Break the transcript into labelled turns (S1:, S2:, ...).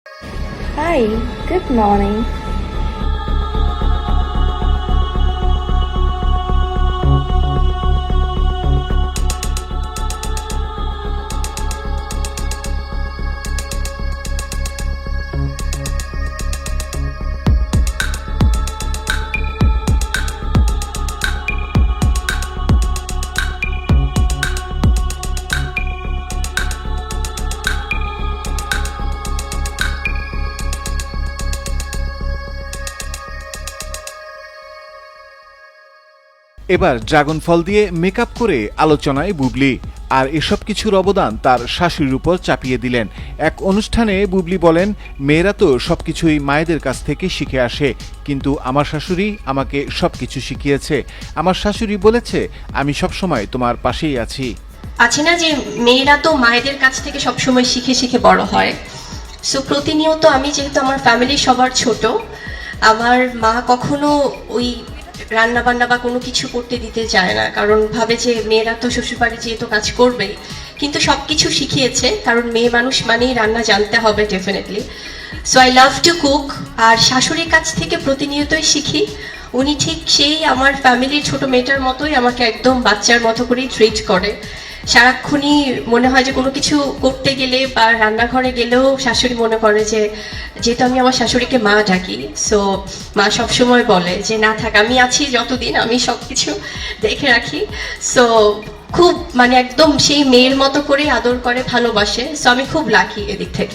S1: Hi, good morning.
S2: এবার dragon ফল দিয়ে makeup করে আলোচনায় বুবলি। আর এসব কিছুর অবদান তার শাশুড়ির উপর চাপিয়ে দিলেন। এক অনুষ্ঠানে বুবলি বলেন, মেয়েরা তো সবকিছুই মায়েদের কাছ থেকে শিখে আসে, কিন্তু আমার শাশুড়ি আমাকে সবকিছু শিখিয়েছে। আমার শাশুড়ি বলেছে, আমি সবসময় তোমার পাশেই আছি।
S3: আছে না যে মেয়েরা তো মায়েদের কাছ থেকে সবসময় শিখে শিখে বড় হয়। সো প্রতিনিয়ত আমি যেহেতু আমার ফ্যামিলি সবার ছোট, আমার মা কখনো ওই রান্না বান্না বা কোনো কিছু করতে দিতে চায় না, কারণ ভাবে যে মেয়েরা তো শ্বশুরবাড়ি যেয়ে তো কাজ করবেই। কিন্তু সব কিছু শিখিয়েছে, কারণ মেয়ে মানুষ মানেই রান্না জানতে হবে definitely. So I love to cook. আর শাশুড়ির কাছ থেকে প্রতিনিয়তই শিখি। উনি ঠিক সেই আমার ফ্যামিলির ছোট মেয়েটার মতোই আমাকে একদম বাচ্চার মতো করেই ট্রিট করে। সারাক্ষণই মনে হয় যে কোনো কিছু করতে গেলে বা রান্নাঘরে গেলেও শাশুড়ি মনে করে যে, যেহেতু আমি আমার শাশুড়িকে মা ডাকি, সো মা সবসময় বলে যে না থাক, আমি আছি যতদিন আমি সব কিছু দেখে রাখি। সো খুব মানে একদম সেই মেয়ের মতো করে আদর করে, ভালোবাসে। সো আমি খুব লাকি এদিক থেকে।